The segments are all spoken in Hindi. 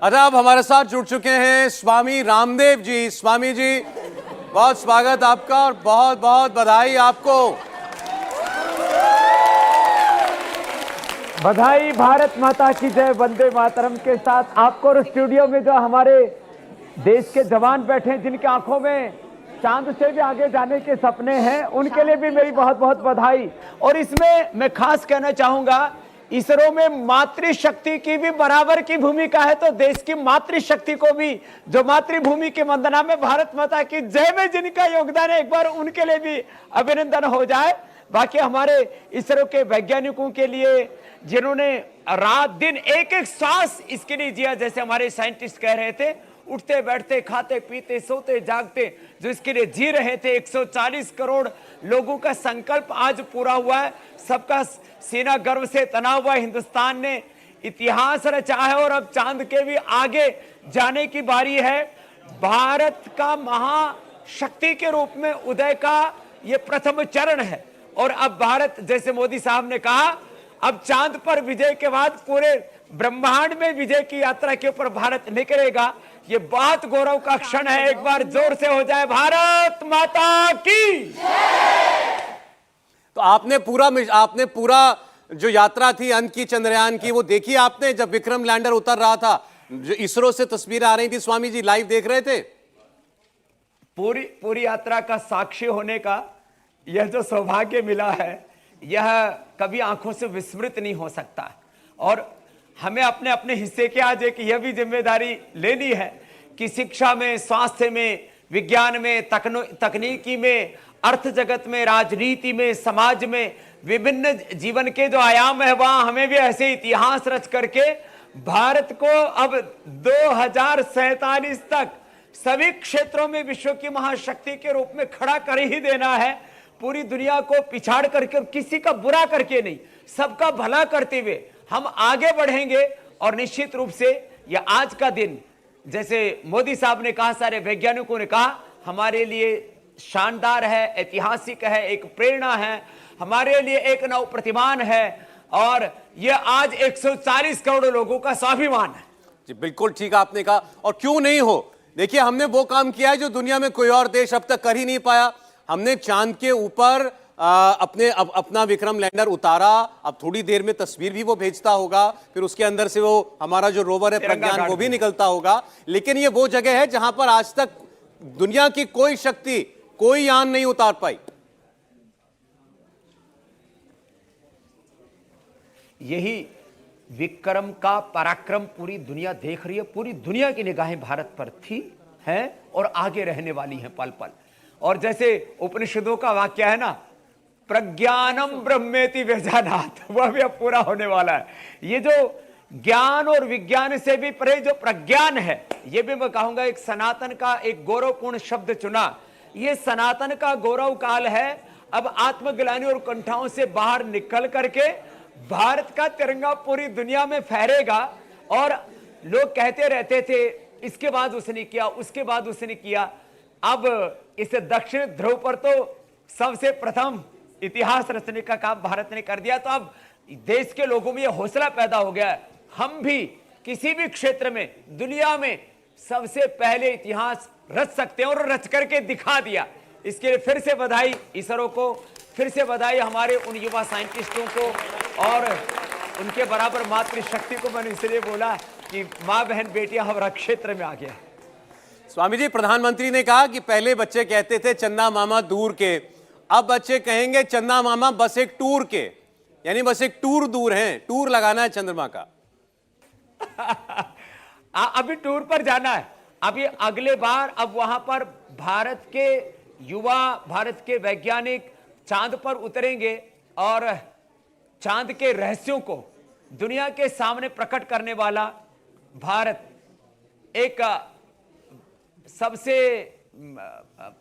अच्छा, अब हमारे साथ जुड़ चुके हैं स्वामी रामदेव जी। स्वामी जी, बहुत स्वागत आपका और बहुत बहुत बधाई आपको। बधाई, भारत माता की जय, वंदे मातरम के साथ आपको और स्टूडियो में जो हमारे देश के जवान बैठे हैं जिनकी आंखों में चांद से भी आगे जाने के सपने हैं, उनके लिए भी मेरी बहुत बहुत बधाई। और इसमें मैं खास कहना चाहूंगा, इसरो में मातृशक्ति की भी बराबर की भूमिका है, तो देश की मातृशक्ति को भी, जो मातृभूमि की वंदना में भारत माता की जय में जिनका योगदान है, एक बार उनके लिए भी अभिनंदन हो जाए। बाकी हमारे इसरो के वैज्ञानिकों के लिए जिन्होंने रात दिन एक एक सांस इसके लिए जिया, जैसे हमारे साइंटिस्ट कह रहे थे, उठते बैठते खाते पीते सोते जागते जो इसके लिए जी रहे थे। 140 करोड़ लोगों का संकल्प आज पूरा हुआ है, सबका सीना गर्व से तना हुआ। हिंदुस्तान ने इतिहास रचा है और अब चांद के भी आगे जाने की बारी है। भारत का महाशक्ति के रूप में उदय का ये प्रथम चरण है और अब भारत, जैसे मोदी साहब ने कहा, अब चांद पर विजय के बाद पूरे ब्रह्मांड में विजय की यात्रा के ऊपर भारत निकलेगा। ये बहुत गौरव का क्षण है। एक बार जोर से हो जाए भारत माता की। तो आपने पूरा जो यात्रा थी अंत की चंद्रयान की, वो देखी आपने? जब विक्रम लैंडर उतर रहा था, जो इसरो से तस्वीरें आ रही थी, स्वामी जी लाइव देख रहे थे? पूरी यात्रा का साक्षी होने का यह जो सौभाग्य मिला है, यह कभी आंखों से विस्मृत नहीं हो सकता। और हमें अपने अपने हिस्से के आज एक यह भी जिम्मेदारी लेनी है कि शिक्षा में, स्वास्थ्य में, विज्ञान में, तकनीकी में, अर्थ जगत में, राजनीति में, समाज में, विभिन्न जीवन के जो आयाम है, वहां हमें भी ऐसे इतिहास रच करके भारत को अब 2047 तक सभी क्षेत्रों में विश्व की महाशक्ति के रूप में खड़ा कर ही देना है। पूरी दुनिया को पिछाड़ करके, किसी का बुरा करके नहीं, सबका भला करते हुए हम आगे बढ़ेंगे। और निश्चित रूप से यह आज का दिन, जैसे मोदी साहब ने कहा, सारे वैज्ञानिकों ने कहा, हमारे लिए शानदार है, ऐतिहासिक है, एक प्रेरणा है, हमारे लिए एक नव प्रतिमान है और यह आज 140 करोड़ लोगों का स्वाभिमान है। जी बिल्कुल ठीक आपने कहा, और क्यों नहीं हो। देखिए, हमने वो काम किया है जो दुनिया में कोई और देश अब तक कर ही नहीं पाया। हमने चांद के ऊपर अपना विक्रम लैंडर उतारा। अब थोड़ी देर में तस्वीर भी वो भेजता होगा, फिर उसके अंदर से वो हमारा जो रोवर है प्रज्ञान, वो भी निकलता होगा। लेकिन ये वो जगह है जहां पर आज तक दुनिया की कोई शक्ति, कोई यान नहीं उतार पाई। यही विक्रम का पराक्रम पूरी दुनिया देख रही है। पूरी दुनिया की निगाहें भारत पर थी, हैं और आगे रहने वाली हैं पल पल। और जैसे उपनिषदों का वाक्य है ना, प्रज्ञानम ब्रह्मेति व्यजानात्, वह भी अब पूरा होने वाला है। ये जो ज्ञान और विज्ञान से भी परे जो प्रज्ञान है, ये भी मैं कहूंगा एक सनातन का एक गौरवपूर्ण शब्द चुना। ये सनातन का गौरव काल है। अब आत्मग्लानि और कंठाओं से बाहर निकल करके भारत का तिरंगा पूरी दुनिया में फहरेगा। और लोग कहते रहते थे, इसके बाद उसने किया, उसके बाद उसने किया। अब इस दक्षिण ध्रुव पर तो सबसे प्रथम इतिहास रचने का काम भारत ने कर दिया। तो अब देश के लोगों में यह हौसला पैदा हो गया है, हम भी किसी भी क्षेत्र में दुनिया में सबसे पहले इतिहास रच सकते हैं, और रच करके दिखा दिया। इसके लिए फिर से बधाई इसरो को, फिर से बधाई हमारे उन युवा साइंटिस्टों को और उनके बराबर मातृशक्ति को। मैंने इसलिए बोला कि माँ बहन बेटियां हमारा क्षेत्र में आ गया। स्वामी जी, प्रधानमंत्री ने कहा कि पहले बच्चे कहते थे चंदा मामा दूर के, अब बच्चे कहेंगे चंदा मामा बस एक टूर के, यानी बस एक टूर दूर हैं, टूर लगाना है चंद्रमा का। अभी टूर पर जाना है, अभी अगले बार अब वहां पर भारत के युवा, भारत के वैज्ञानिक चांद पर उतरेंगे और चांद के रहस्यों को दुनिया के सामने प्रकट करने वाला भारत एक सबसे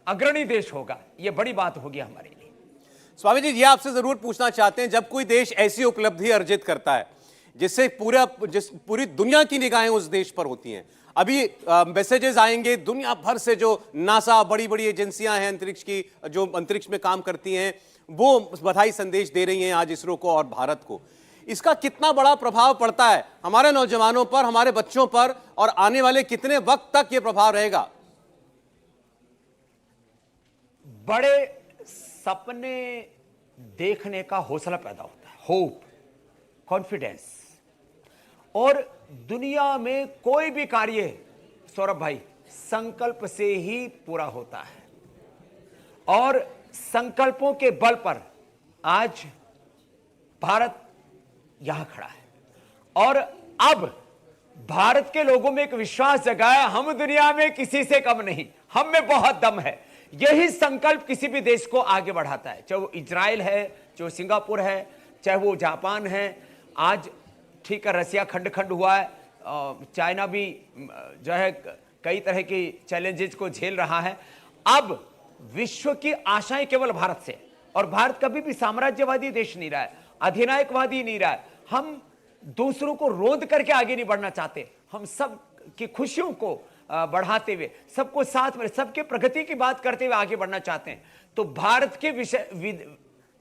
अग्रणी देश होगा। यह बड़ी बात होगी हमारे लिए। स्वामी जी, ये आपसे जरूर पूछना चाहते हैं, जब कोई देश ऐसी उपलब्धि अर्जित करता है जिससे पूरी दुनिया की निगाहें उस देश पर होती हैं, अभी मैसेजेस आएंगे दुनिया भर से, जो नासा, बड़ी बड़ी एजेंसियां हैं अंतरिक्ष की, जो अंतरिक्ष में काम करती हैं, वो बधाई संदेश दे रही हैं आज इसरो को और भारत को। इसका कितना बड़ा प्रभाव पड़ता है हमारे नौजवानों पर, हमारे बच्चों पर, और आने वाले कितने वक्त तक यह प्रभाव रहेगा? बड़े सपने देखने का हौसला पैदा होता है, होप, कॉन्फिडेंस। और दुनिया में कोई भी कार्य सौरभ भाई संकल्प से ही पूरा होता है, और संकल्पों के बल पर आज भारत यहां खड़ा है। और अब भारत के लोगों में एक विश्वास जगाया, हम दुनिया में किसी से कम नहीं, हम में बहुत दम है। यही संकल्प किसी भी देश को आगे बढ़ाता है, चाहे वो इजराइल है, चाहे वो सिंगापुर है, चाहे वो जापान है। आज ठीक है, रसिया खंड खंड हुआ है, चाइना भी जो है कई तरह की चैलेंजेस को झेल रहा है। अब विश्व की आशाएं केवल भारत से, और भारत कभी भी साम्राज्यवादी देश नहीं रहा है, अधिनायकवादी नहीं रहा है। हम दूसरों को रोध करके आगे नहीं बढ़ना चाहते, हम सब की खुशियों को बढ़ाते हुए, सबको साथ में, सबके प्रगति की बात करते हुए आगे बढ़ना चाहते हैं। तो भारत के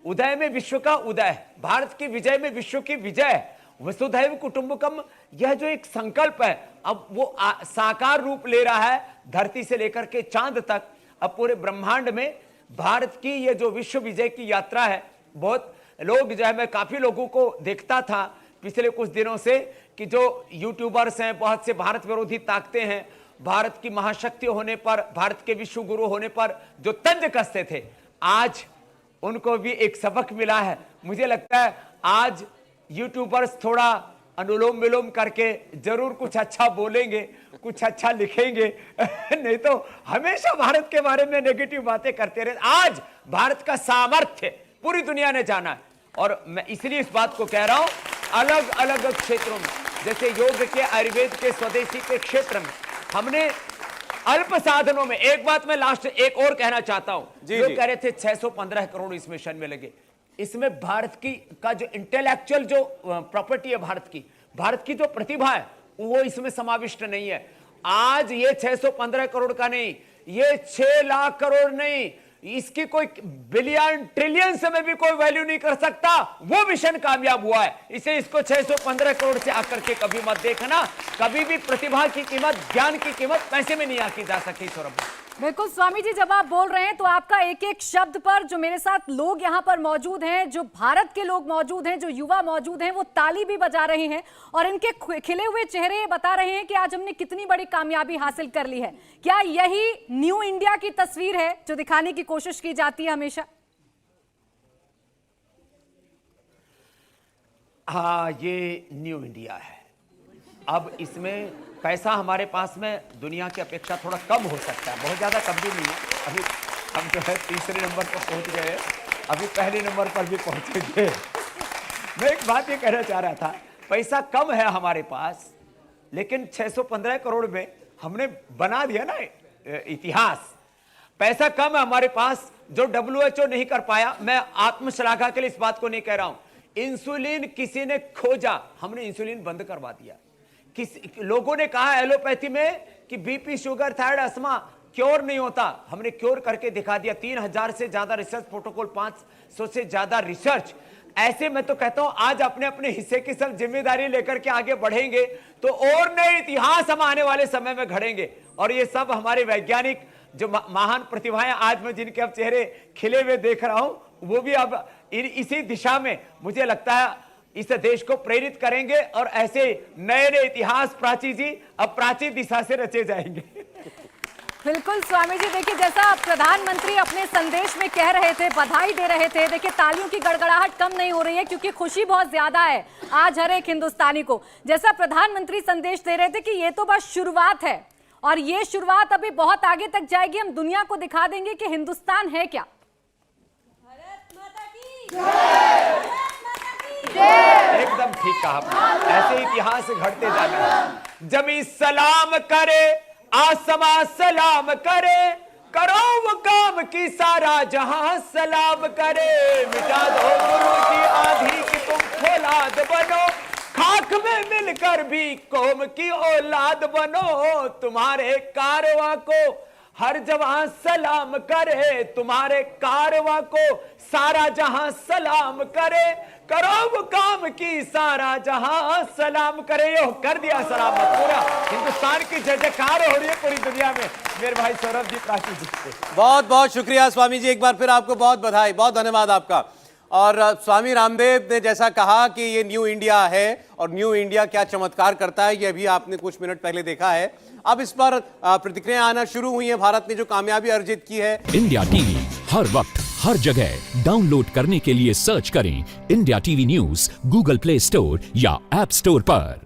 उदय में विश्व का उदय, भारत की विजय में विश्व की विजय, वसुधैव कुटुंबकम, यह जो एक संकल्प है अब वो साकार रूप ले रहा है। धरती से लेकर के चांद तक, अब पूरे ब्रह्मांड में भारत की ये जो विश्व विजय की यात्रा है। बहुत लोग जो है, मैं काफी लोगों को देखता था पिछले कुछ दिनों से कि जो यूट्यूबर्स हैं, बहुत से भारत विरोधी ताकते हैं, भारत की महाशक्ति होने पर, भारत के विश्व गुरु होने पर जो तंज कसते थे, आज उनको भी एक सबक मिला है। मुझे लगता है आज यूट्यूबर्स थोड़ा अनुलोम विलोम करके जरूर कुछ अच्छा बोलेंगे, कुछ अच्छा लिखेंगे नहीं तो हमेशा भारत के बारे में नेगेटिव बातें करते रहे। आज भारत का सामर्थ्य पूरी दुनिया ने जाना है, और मैं इसलिए इस बात को कह रहा हूं, अलग अलग क्षेत्रों में, जैसे योग के, आयुर्वेद के, स्वदेशी के क्षेत्र में हमने अल्प साधनों में, एक बात मैं लास्ट एक और कहना चाहता हूं, जो कह रहे थे 615 करोड़ इस मिशन में लगे, इसमें भारत की का जो इंटेलेक्चुअल जो प्रॉपर्टी है, भारत की जो प्रतिभा है, वो इसमें समाविष्ट नहीं है। आज ये 615 करोड़ का नहीं, ये 6 लाख करोड़ नहीं, इसकी कोई बिलियन ट्रिलियन में भी कोई वैल्यू नहीं कर सकता। वो मिशन कामयाब हुआ है, इसे इसको 615 करोड़ से आकर के कभी मत देखना। कभी भी प्रतिभा की कीमत, ज्ञान की कीमत पैसे में नहीं आकी जा सकती। सौरभ, बिल्कुल स्वामी जी, जब आप बोल रहे हैं तो आपका एक एक शब्द पर, जो मेरे साथ लोग यहाँ पर मौजूद हैं, जो भारत के लोग मौजूद हैं, जो युवा मौजूद हैं, वो ताली भी बजा रहे हैं, और इनके खिले हुए चेहरे बता रहे हैं कि आज हमने कितनी बड़ी कामयाबी हासिल कर ली है। क्या यही न्यू इंडिया की तस्वीर है जो दिखाने की कोशिश की जाती है हमेशा? हाँ, ये न्यू इंडिया है। अब इसमें पैसा हमारे पास में दुनिया की अपेक्षा थोड़ा कम हो सकता है, बहुत ज़्यादा कम भी नहीं है। अभी हम जो है तीसरे नंबर पर पहुंच गए, अभी पहले नंबर पर भी पहुंचेंगे। मैं एक बात ये कहना चाह रहा था, पैसा कम है हमारे पास, लेकिन 615 करोड़ में हमने बना दिया ना इतिहास। पैसा कम है हमारे पास, जो WHO नहीं कर पाया। मैं आत्मश्लाघा के लिए इस बात को नहीं कह रहा हूं। इंसुलिन किसी ने खोजा, हमने इंसुलिन बंद करवा दिया। लोगों ने कहा एलोपैथी में कि BP, sugar, thyroid, asthma cure नहीं होता, हमने क्योर करके दिखा दिया। 3000 से ज्यादा रिसर्च प्रोटोकॉल, 500 से ज्यादा रिसर्च। ऐसे मैं तो कहता हूं आज अपने अपने हिस्से की सब जिम्मेदारी लेकर के आगे बढ़ेंगे तो और नए इतिहास हम आने वाले समय में घड़ेंगे। और ये सब हमारे वैज्ञानिक जो महान प्रतिभाएं आज मैं जिनके अब चेहरे खिले हुए देख रहा हूं, वो भी अब इसी दिशा में मुझे लगता है इस देश को प्रेरित करेंगे, और ऐसे नए नए इतिहास प्राची जी अब प्राची दिशा से रचे जाएंगे। बिल्कुल स्वामी जी, देखिए जैसा प्रधानमंत्री अपने संदेश में कह रहे थे, बधाई दे रहे थे, देखिए तालियों की गड़गड़ाहट कम नहीं हो रही है, क्योंकि खुशी बहुत ज्यादा है आज हर एक हिंदुस्तानी को। जैसा प्रधानमंत्री संदेश दे रहे थे कि ये तो बस शुरुआत है, और ये शुरुआत अभी बहुत आगे तक जाएगी, हम दुनिया को दिखा देंगे कि हिंदुस्तान है क्या। भारत माता की एकदम ठीक कहा, ऐसे इतिहास घटते जाना है। जमी सलाम करे, आसमां सलाम करे, करो वो काम की सारा जहां सलाम करे। मिटा दो गुरु की आंधी की तुम फौलाद बनो, खाक में मिलकर भी कौम की औलाद बनो। तुम्हारे कारवां को हर जवां सलाम करे, तुम्हारे कारवां को सारा जहां सलाम करे, करो वो काम की सारा जहां सलाम करे। यो कर दिया सलामत, पूरा हिंदुस्तान की जय जयकार हो रही है पूरी दुनिया में मेरे भाई सौरभ जी, प्राची जी से। बहुत बहुत शुक्रिया स्वामी जी, एक बार फिर आपको बहुत बधाई, बहुत धन्यवाद आपका। और स्वामी रामदेव ने जैसा कहा कि ये न्यू इंडिया है और न्यू इंडिया क्या चमत्कार करता है, ये भी आपने कुछ मिनट पहले देखा है। अब इस पर प्रतिक्रिया आना शुरू हुई है। भारत ने जो कामयाबी अर्जित की है। इंडिया टीवी हर वक्त हर जगह डाउनलोड करने के लिए सर्च करें India TV news Google play store या ऐप स्टोर पर।